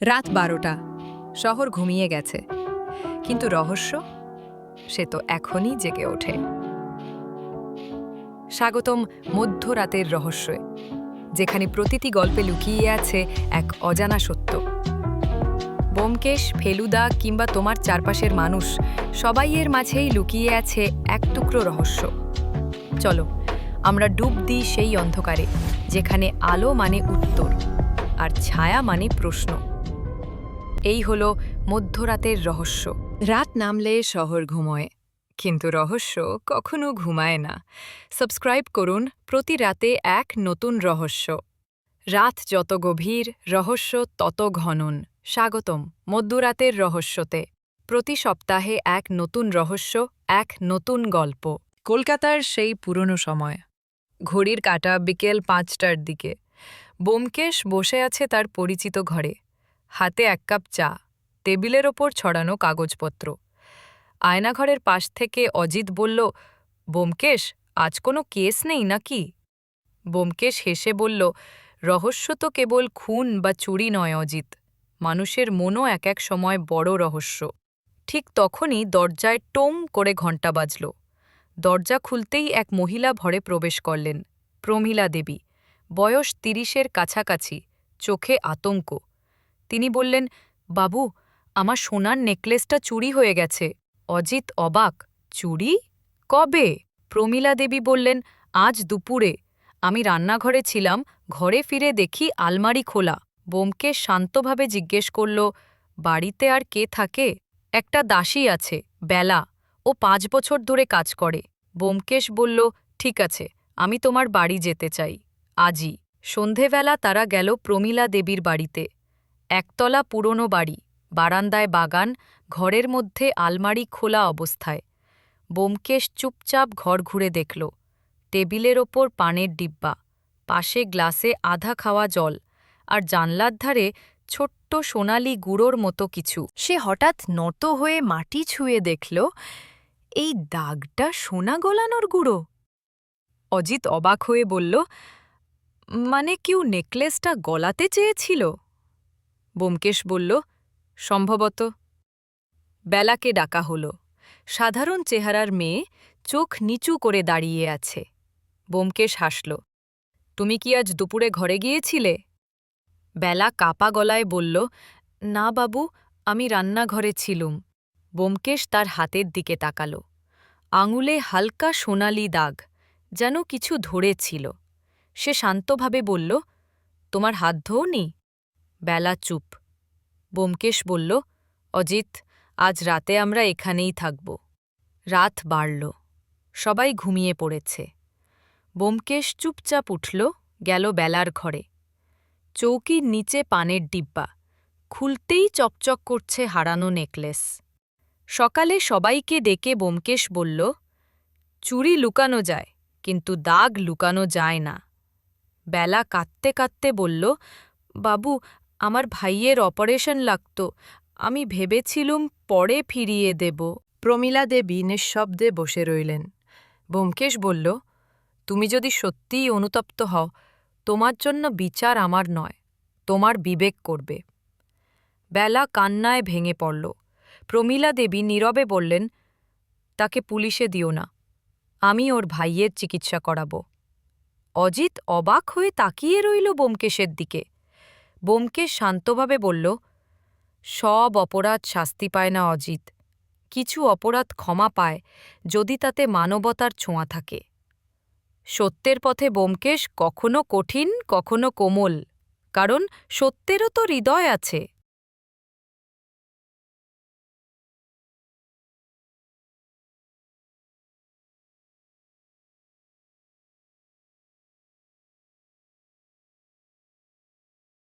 রাত ১২টা। শহর ঘুমিয়ে গেছে, কিন্তু রহস্য সে তো এখনই জেগে ওঠে। স্বাগতম মধ্যরাতের রহস্যে, যেখানে প্রতিটি গল্পে লুকিয়ে আছে এক অজানা সত্য। ব্যোমকেশ, ফেলুদা কিংবা তোমার চারপাশের মানুষ, সবাই এর মাঝেই লুকিয়ে আছে এক টুকরো রহস্য। চলো আমরা ডুব দিই সেই অন্ধকারে, যেখানে আলো মানে উত্তর আর ছায়া মানে প্রশ্ন। এই হলো মধ্যরাতের রহস্য। রাত নামলে শহর ঘুমোয়, কিন্তু রহস্য কখনো ঘুমায় না। সাবস্ক্রাইব করুন প্রতি রাতে এক নতুন রহস্য। রাত যত গভীর, রহস্য তত ঘনন। স্বাগতম মধ্যরাতের রহস্যতে। প্রতি সপ্তাহে এক নতুন রহস্য, এক নতুন গল্প। কলকাতার সেই পুরনো সময়। ঘড়ির কাঁটা বিকেল ৫টার দিকে। ব্যোমকেশ বসে আছে তার পরিচিত ঘরে, হাতে এক কাপ চা, টেবিলের ওপর ছড়ানো কাগজপত্র। আয়নাঘরের পাশ থেকে অজিত বলল, ব্যোমকেশ, আজ কোনো কেস নেই নাকি? ব্যোমকেশ হেসে বলল, রহস্য তো কেবল খুন বা চুরি নয় অজিত, মানুষের মনও এক এক সময় বড় রহস্য। ঠিক তখনই দরজায় টোং করে ঘণ্টা বাজল। দরজা খুলতেই এক মহিলা ঘরে প্রবেশ করলেন, প্রমীলা দেবী, বয়স ৩০-এর কাছাকাছি, চোখে আতঙ্ক। তিনি বললেন, বাবু, আমার সোনার নেকলেসটা চুরি হয়ে গেছে। অজিত অবাক, চুরি? কবে? প্রমীলা দেবী বললেন, আজ দুপুরে। আমি রান্নাঘরে ছিলাম, ঘরে ফিরে দেখি আলমারি খোলা। ব্যোমকেশ শান্তভাবে জিজ্ঞেস করল, বাড়িতে আর কে থাকে? একটা দাসী আছে, বেলা, ও ৫ বছর ধরে কাজ করে। ব্যোমকেশ বলল, ঠিক আছে, আমি তোমার বাড়ি যেতে চাই, আজই। সন্ধেবেলা তারা গেল প্রমীলা দেবীর বাড়িতে। একতলা পুরনো বাড়ি, বারান্দায় বাগান, ঘরের মধ্যে আলমারি খোলা অবস্থায়। ব্যোমকেশ চুপচাপ ঘর ঘুরে দেখল। টেবিলের ওপর পানের ডিব্বা, পাশে গ্লাসে আধা খাওয়া জল, আর জানলার ধারে ছোট্ট সোনালি গুঁড়োর মতো কিছু। সে হঠাৎ নত হয়ে মাটি ছুঁয়ে দেখল, এই দাগটা সোনা গলানোর গুঁড়ো। অজিত অবাক হয়ে বলল, মানে কেউ নেকলেসটা গলাতে চেয়েছিল? ব্যোমকেশ বলল, সম্ভবত। বেলাকে ডাকা হল। সাধারণ চেহারার মেয়ে, চোখ নিচু করে দাঁড়িয়ে আছে। ব্যোমকেশ হাসল, তুমি কি আজ দুপুরে ঘরে গিয়েছিলে? বেলা কাপা গলায় বলল, না বাবু, আমি রান্নাঘরে ছিলুম। ব্যোমকেশ তার হাতের দিকে তাকাল। আঙুলে হালকা সোনালি দাগ, যেন কিছু ধরেছিল। সে শান্তভাবে বলল, তোমার হাত ধোওনি? বেলা চুপ। ব্যোমকেশ বলল, অজিত, আজ রাতে আমরা এখানেই থাকব। রাত বাড়ল, সবাই ঘুমিয়ে পড়েছে। ব্যোমকেশ চুপচাপ উঠল, গেল বেলার ঘরে। চৌকির নিচে পানের ডিব্বা, খুলতেই চকচক করছে হারানো নেকলেস। সকালে সবাইকে ডেকে ব্যোমকেশ বলল, চুরি লুকানো যায়, কিন্তু দাগ লুকানো যায় না। বেলা কাঁদতে কাঁদতে বলল, বাবু, আমার ভাইয়ের অপারেশন লাগত, আমি ভেবেছিলুম পরে ফিরিয়ে দেব। প্রমীলা দেবী নিঃশব্দে বসে রইলেন। ব্যোমকেশ বলল, তুমি যদি সত্যিই অনুতপ্ত হও, তোমার জন্য বিচার আমার নয়, তোমার বিবেক করবে। বেলা কান্নায় ভেঙে পড়ল। প্রমীলা দেবী নীরবে বললেন, তাকে পুলিশে দিও না, আমি ওর ভাইয়ের চিকিৎসা করাব। অজিত অবাক হয়ে তাকিয়ে রইল ব্যোমকেশের দিকে। ব্যোমকেশ শান্তভাবে বলল, সব অপরাধ শাস্তি পায় না অজিত, কিছু অপরাধ ক্ষমা পায় যদি তাতে মানবতার ছোঁয়া থাকে। সত্যের পথে ব্যোমকেশ কখনো কঠিন, কখনো কোমল, কারণ সত্যেরও তো হৃদয় আছে।